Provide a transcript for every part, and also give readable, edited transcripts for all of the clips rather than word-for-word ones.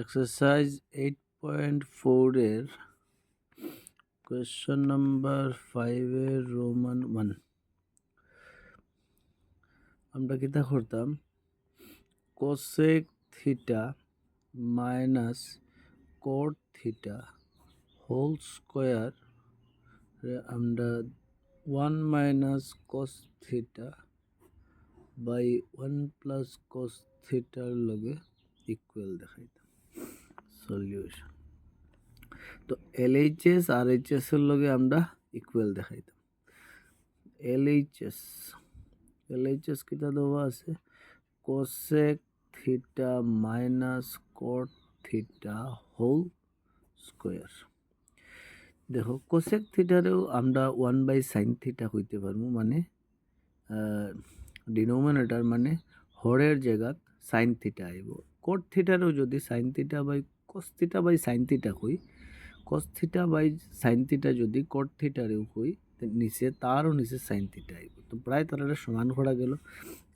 Exercise 8.4 এর question number 5 এর Roman 1 আমরা কিতা করতাম cosec theta minus cot theta whole square আমরা 1 minus cos theta by 1 plus cos থিটার লগে ইকুয়াল দেখাইতাম সলিউশন। তো LHS আর HS এর লগে আমরা ইকুয়াল দেখাইতাম। LHS কিতা দেওয়া আছে cosec theta minus cot theta whole square. দেখো কোসেক থিটারেও আমরা 1/sin থিটা হইতে পারবো, মানে ডিনোমিনেটর মানে হরের জায়গাত সাইন থিটা আইব। কট থিটারেও যদি sine theta by cos theta by sine theta হই, cos theta by sine theta যদি কট থিটারেও হই নিচে তারও নিচে সাইন থিটা আইব। তো প্রায় তারা সমান করা গেল।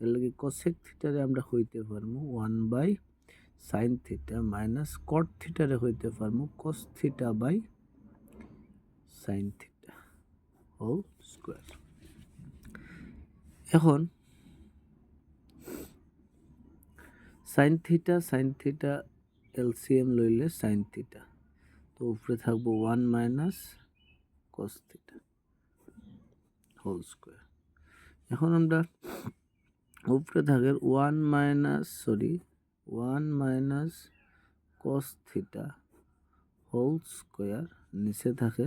এর লাগে কোসেক থিটারে আমরা হইতে পারবো 1/sin থিটা মাইনাস কট থিটারে হইতে পারবো cos theta by sine theta whole square. এখন সাইন থিটা এলসিএম লইলে সাইন থিটা, তো উপরে থাকবো 1 minus cos theta whole square. এখন আমরা উপরে থাকে 1 minus cos theta whole square, নিচে থাকে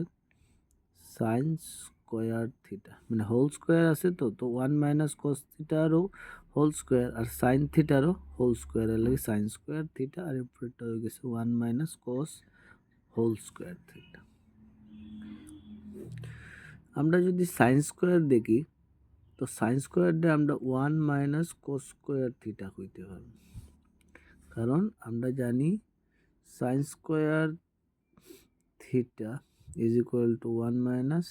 সাইন স্কোয়ার থিটা, মানে হোল স্কোয়ার আছে তো 1 মাইনাস কস থিটারও হোল স্কোয়ার আর সাইন থিটারও হোল স্কোয়ার, এর লাগে সাইন স্কোয়ার থিটা আর উপরেটা হয়ে গেছে 1 মাইনাস কস হোল স্কোয়ার থিটা। আমরা যদি সাইন স্কোয়ার দেখি তো সাইন স্কোয়ারটা আমরা 1 মাইনাস কস স্কোয়ার থিটা হইতে পারবো, কারণ আমরা জানি sign square theta is equal to 1 minus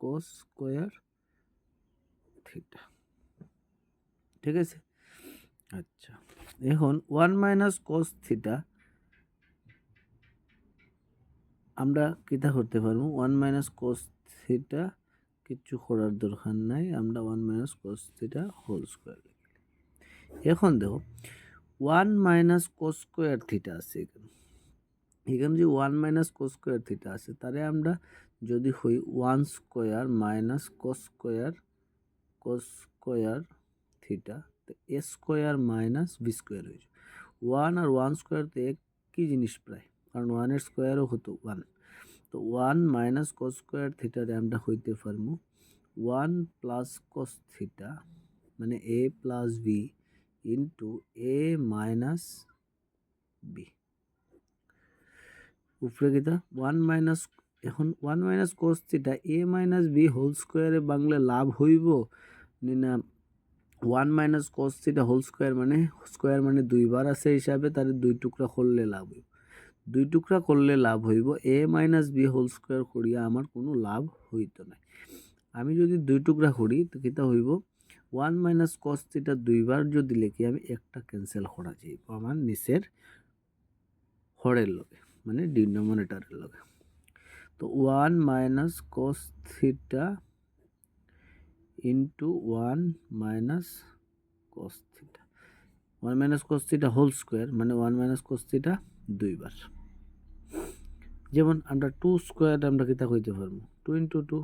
cos square theta. ঠিক আছে, আচ্ছা এখন 1 মাইনাস কস থিটা আমরা কিতা করতে পারবো 1 মাইনাস কস থিটা কিচ্ছু করার দরকার নাই, আমরা 1 minus cos theta whole square. এখন দেখো 1 মাইনাস কস স্কোয়ার থিটা আছে এখানে যে 1 মাইনাস কস স্কোয়ার থিটা আছে তারে আমরা যদি হই 1 square minus cos square theta, তো এ স্কোয়ার মাইনাস বি স্কোয়ার হয়ে যায়। 1 আর 1 স্কোয়ার তো একই জিনিস প্রায়, কারণ 1 এর স্কোয়ারও হতো 1। তো 1 মাইনাস কস স্কোয়ার থিটারে আমরা হইতে পারবো 1 প্লাস কস থিটা, মানে A plus B into A minus B. উপরে কিতা 1 মাইনাস, এখন 1 minus cos theta A minus B whole স্কোয়ারে বাংলা লাভ হইব না 1 minus cos theta whole square মানে দুইবার আছে হিসাবে তার দুই টুকরা করলে লাভ হইব। দুই টুকরা করলে লাভ হইব, এ মাইনাস বি হোল স্কোয়ার করিয়া আমার কোনো লাভ হইতো না। আমি যদি দুই টুকরা করি তো কিতা হইব 1 মাইনাস কস থিটা দুইবার যদি লিখি আমি একটা ক্যান্সেল করা যাইব আমার নিচের হরের লগে, মানে ডিনোমিনেটরের লগে। তো 1 minus cos theta into 1 minus cos theta, 1 minus cos theta whole square মানে 1 মাইনাস কস থিটা দুইবার। যেমন আমরা 2 স্কোয়ার আমরা কিতা কইতে পারবো 2 ইন্টু 2,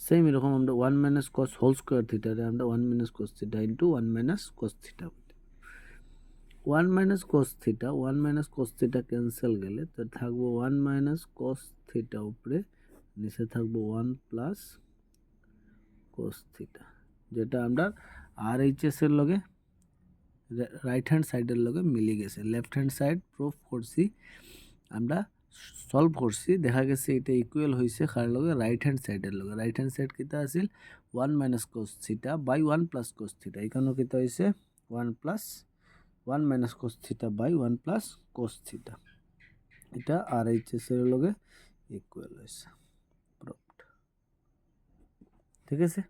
সেম এরকম আমরা 1 মাইনাস কস হোল স্কোয়ার থিটারে আমরা 1 minus cos theta into 1 minus cos theta. 1 minus cos theta cancel গেলে তো থাকবো 1 মাইনাস কস থিটা, উপরে নিচে থাকবো 1 প্লাস কস থিটা, যেটা আমরা RHS এর লগে রাইট হ্যান্ড সাইডের লগে মিলে গেছে। লেফট হ্যান্ড সাইড প্রুফ করছি, আমরা সলভ করছি, দেখা গেছে এটা ইকুয়াল হয়েছে কার লগে রাইট হ্যান্ড সাইডের লগে। রাইট হ্যান্ড সাইড কিতা আছিল 1 minus cos theta by 1 plus cos theta, এখানেও কিতা হয়েছে 1 minus cos theta by 1 plus cos theta, এটা RHS এর লগে ইকুয়াল হয়েছে। ঠিক আছে,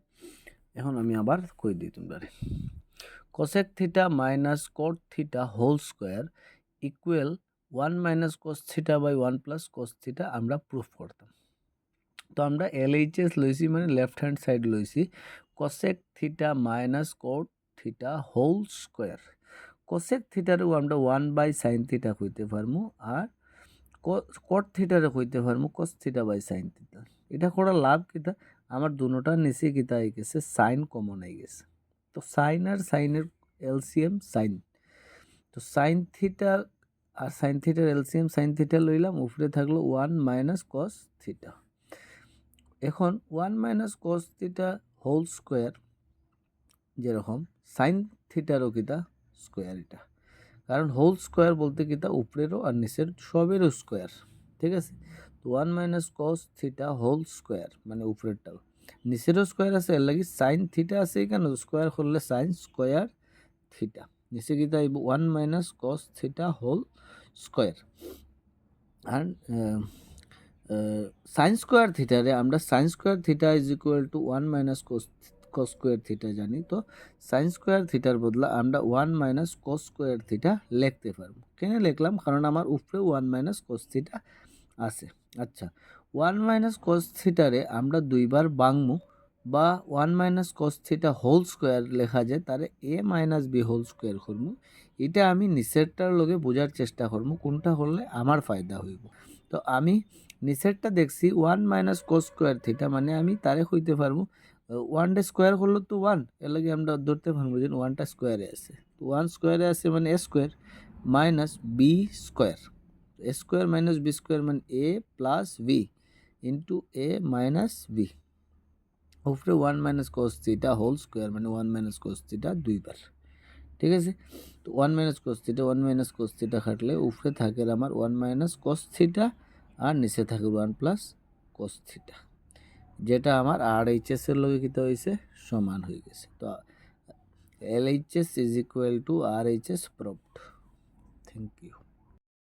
এখন আমি আবার কই দিই তোমরা cosec theta minus cot theta whole square equal 1 minus cos theta by 1 plus cos theta আমরা প্রুফ করতাম। তো আমরা LHS লইছি মানে লেফট হ্যান্ড সাইড লইছি cosec theta minus cot theta whole square. Cosec থিটারেও আমরা 1 বাই সাইন থিটা কইতে পারবো আর কোট থিটারে কইতে পারবো cos theta by sine theta. এটা করা লাভ কিতা, আমার দুটোটার নিচে কিতা হয়ে গেছে সাইন কমন হয়ে গেছে। তো সাইন আর সাইনের এলসিএম সাইন, তো সাইন থিটা আর সাইন থিটার এলসিএম সাইন থিটা লইলাম, উপরে থাকলো 1 মাইনাস কস থিটা। এখন 1 minus cos theta whole square, যেরকম সাইন থিটারও কিতা স্কোয়ার, এটা কারণ হোল স্কোয়ার বলতে কিতা উপরেরও আর নিচের সবেরও স্কোয়ার, ঠিক আছে। তো 1 minus cos theta whole square মানে উপরেরটাও, নিচেরও স্কোয়ার আছে, এর লাগি সাইন থিটা আছে কেন, স্কোয়ার করলে সাইন স্কোয়ার থিটা, নিচে কিতা 1 minus cos theta whole square. আর সাইন স্কোয়ার থিটারে আমরা sine square theta is equal to 1 minus cos square theta জানি, তো সাইন স্কোয়ার থিটার বদলা আমরা 1 মাইনাস কস স্কোয়ার থিটা লিখতে পারবো। কেন লিখলাম, কারণ আমার উপরে 1 মাইনাস কস থিটা আছে। আচ্ছা, 1 মাইনাস কস থিটারে আমরা দুইবার বাংমু বা 1 minus cos theta whole square লেখা যায়, তারে a minus B whole square করবো। এটা আমি নিচেরটার লগে বোঝার চেষ্টা করবো কোনটা করলে আমার ফায়দা হইব। তো আমি নিচেরটা দেখছি 1 মাইনাস কোস স্কোয়ার থিটা, মানে আমি তারে হইতে পারবো 1 স্কোয়ার করলো তো 1, এর লাগে আমরা ধরতে পারবো যে 1টা স্কোয়ারে আছে, তো 1 স্কোয়ারে আছে মানে a square minus B square, a square minus B square মানে a plus B into a minus B, উপরে 1 minus cos theta whole square মানে 1 মাইনাস কোস থিটা দুইবার, ঠিক আছে। তো 1 minus cos theta 1 minus cos theta কাটলে উপরে থাকে আমার 1 মাইনাস কোস থিটা আর নিচে থাকে 1 প্লাস কোস থিটা, যেটা আমার RHS এর লগে কিতা হয়েছে সমান হয়ে গেছে। তো LHS is equal to RHS proved. Thank you.